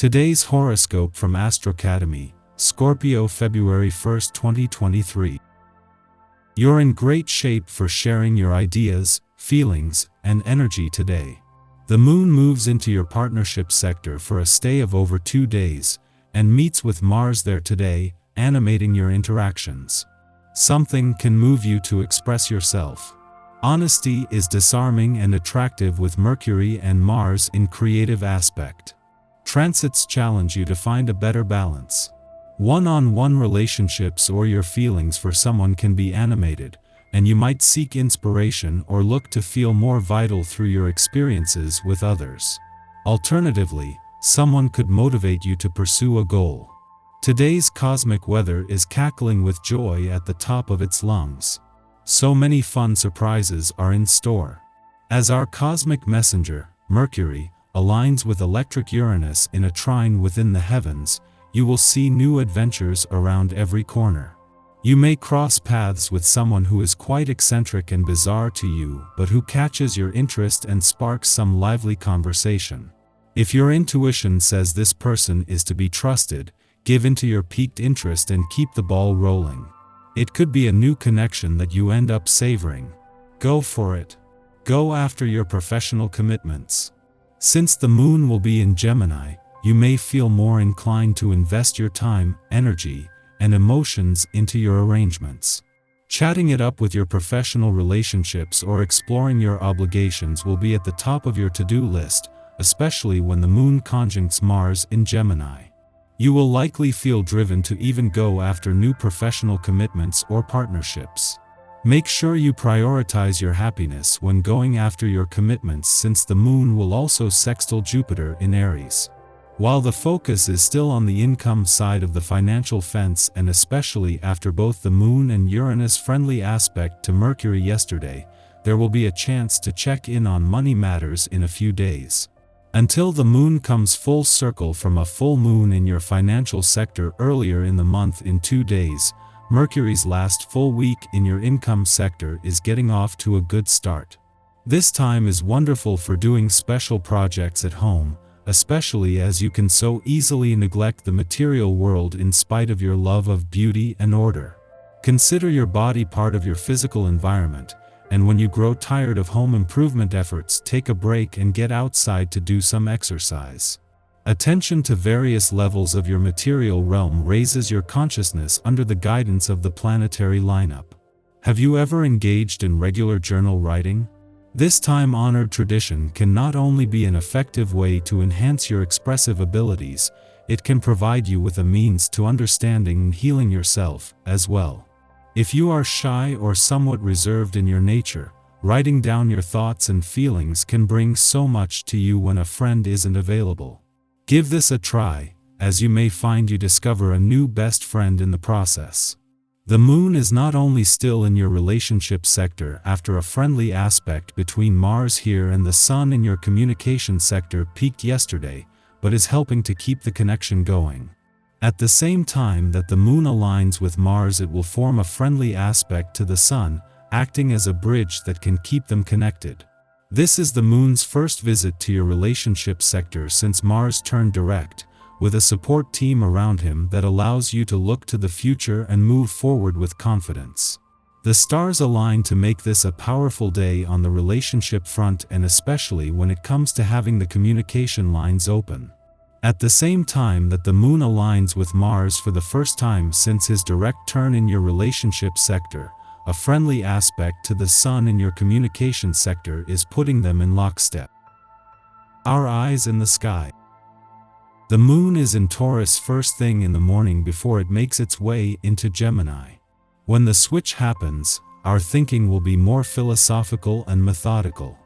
Today's horoscope from Astrocademy, Scorpio February 1st, 2023. You're in great shape for sharing your ideas, feelings, and energy today. The moon moves into your partnership sector for a stay of over 2 days, and meets with Mars there today, animating your interactions. Something can move you to express yourself. Honesty is disarming and attractive with Mercury and Mars in creative aspect. Transits challenge you to find a better balance. One-on-one relationships or your feelings for someone can be animated, and you might seek inspiration or look to feel more vital through your experiences with others. Alternatively, someone could motivate you to pursue a goal. Today's cosmic weather is cackling with joy at the top of its lungs. So many fun surprises are in store. As our cosmic messenger, Mercury, aligns with electric Uranus in a trine within the heavens, you will see new adventures around every corner. You may cross paths with someone who is quite eccentric and bizarre to you, but who catches your interest and sparks some lively conversation. If your intuition says this person is to be trusted, give into your piqued interest and keep the ball rolling. It could be a new connection that you end up savoring. Go for it. Go after your professional commitments. Since the moon will be in Gemini, you may feel more inclined to invest your time, energy, and emotions into your arrangements. Chatting it up with your professional relationships or exploring your obligations will be at the top of your to-do list, especially when the moon conjuncts Mars in Gemini. You will likely feel driven to even go after new professional commitments or partnerships. Make sure you prioritize your happiness when going after your commitments, since the moon will also sextile Jupiter in Aries. While the focus is still on the income side of the financial fence, and especially after both the moon and Uranus friendly aspect to Mercury yesterday, there will be a chance to check in on money matters in a few days. Until the moon comes full circle from a full moon in your financial sector earlier in the month in 2 days, Mercury's last full week in your income sector is getting off to a good start. This time is wonderful for doing special projects at home, especially as you can so easily neglect the material world in spite of your love of beauty and order. Consider your body part of your physical environment, and when you grow tired of home improvement efforts, take a break and get outside to do some exercise. Attention to various levels of your material realm raises your consciousness under the guidance of the planetary lineup. Have you ever engaged in regular journal writing? This time-honored tradition can not only be an effective way to enhance your expressive abilities, it can provide you with a means to understanding and healing yourself as well. If you are shy or somewhat reserved in your nature, writing down your thoughts and feelings can bring so much to you when a friend isn't available. Give this a try, as you may find you discover a new best friend in the process. The moon is not only still in your relationship sector after a friendly aspect between Mars here and the Sun in your communication sector peaked yesterday, but is helping to keep the connection going. At the same time that the moon aligns with Mars, it will form a friendly aspect to the Sun, acting as a bridge that can keep them connected. This is the moon's first visit to your relationship sector since Mars turned direct, with a support team around him that allows you to look to the future and move forward with confidence. The stars align to make this a powerful day on the relationship front, and especially when it comes to having the communication lines open. At the same time that the moon aligns with Mars for the first time since his direct turn in your relationship sector, a friendly aspect to the Sun in your communication sector is putting them in lockstep. Our eyes in the sky. The moon is in Taurus first thing in the morning before it makes its way into Gemini. When the switch happens, our thinking will be more philosophical and methodical.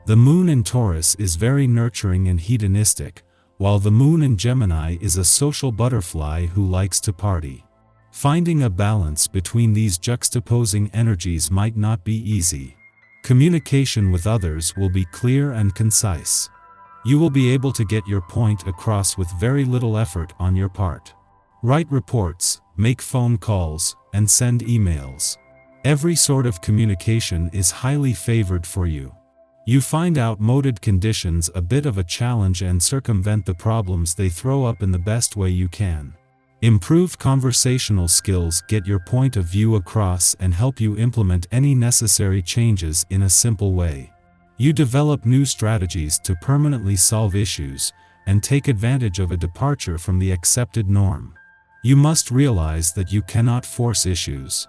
The moon in Taurus is very nurturing and hedonistic, while the moon in Gemini is a social butterfly who likes to party. Finding a balance between these juxtaposing energies might not be easy. Communication with others will be clear and concise. You will be able to get your point across with very little effort on your part. Write reports, make phone calls, and send emails. Every sort of communication is highly favored for you. You find outmoded conditions a bit of a challenge and circumvent the problems they throw up in the best way you can. Improved conversational skills get your point of view across and help you implement any necessary changes in a simple way. You develop new strategies to permanently solve issues and take advantage of a departure from the accepted norm. You must realize that you cannot force issues.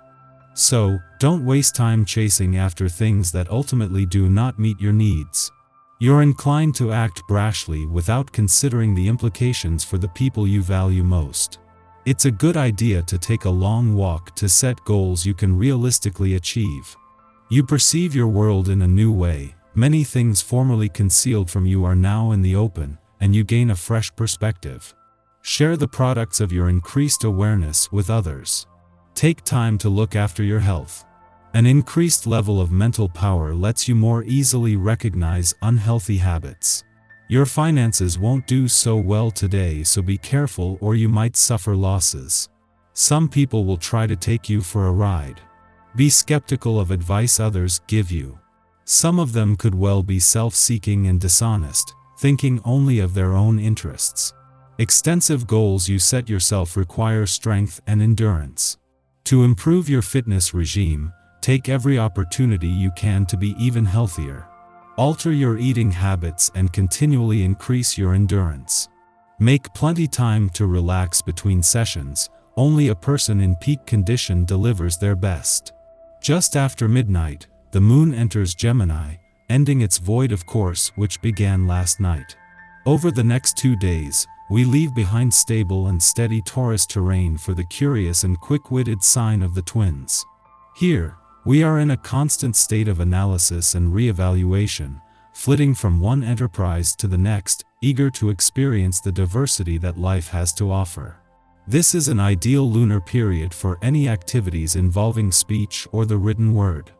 So, don't waste time chasing after things that ultimately do not meet your needs. You're inclined to act brashly without considering the implications for the people you value most. It's a good idea to take a long walk to set goals you can realistically achieve. You perceive your world in a new way. Many things formerly concealed from you are now in the open, and you gain a fresh perspective. Share the products of your increased awareness with others. Take time to look after your health. An increased level of mental power lets you more easily recognize unhealthy habits. Your finances won't do so well today, so be careful or you might suffer losses. Some people will try to take you for a ride. Be skeptical of advice others give you. Some of them could well be self-seeking and dishonest, thinking only of their own interests. Extensive goals you set yourself require strength and endurance. To improve your fitness regime, take every opportunity you can to be even healthier. Alter your eating habits and continually increase your endurance. Make plenty time to relax between sessions. Only a person in peak condition delivers their best. Just after midnight, the moon enters Gemini, ending its void of course which began last night. Over the next 2 days, we leave behind stable and steady Taurus terrain for the curious and quick-witted sign of the twins. Here, we are in a constant state of analysis and re-evaluation, flitting from one enterprise to the next, eager to experience the diversity that life has to offer. This is an ideal lunar period for any activities involving speech or the written word.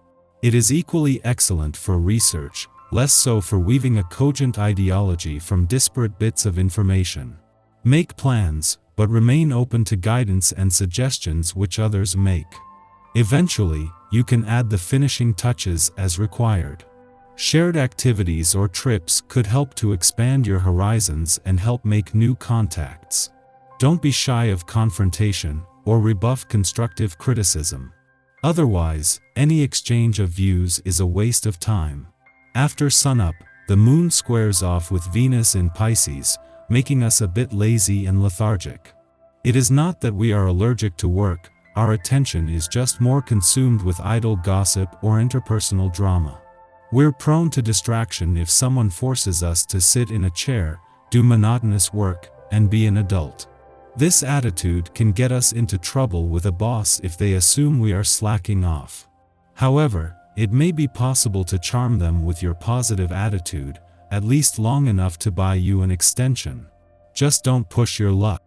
It is equally excellent for research, less so for weaving a cogent ideology from disparate bits of information. Make plans, but remain open to guidance and suggestions which others make. Eventually, you can add the finishing touches as required. Shared activities or trips could help to expand your horizons and help make new contacts. Don't be shy of confrontation or rebuff constructive criticism. Otherwise, any exchange of views is a waste of time. After sunup, the moon squares off with Venus in Pisces, making us a bit lazy and lethargic. It is not that we are allergic to work, our attention is just more consumed with idle gossip or interpersonal drama. We're prone to distraction if someone forces us to sit in a chair, do monotonous work, and be an adult. This attitude can get us into trouble with a boss if they assume we are slacking off. However, it may be possible to charm them with your positive attitude, at least long enough to buy you an extension. Just don't push your luck.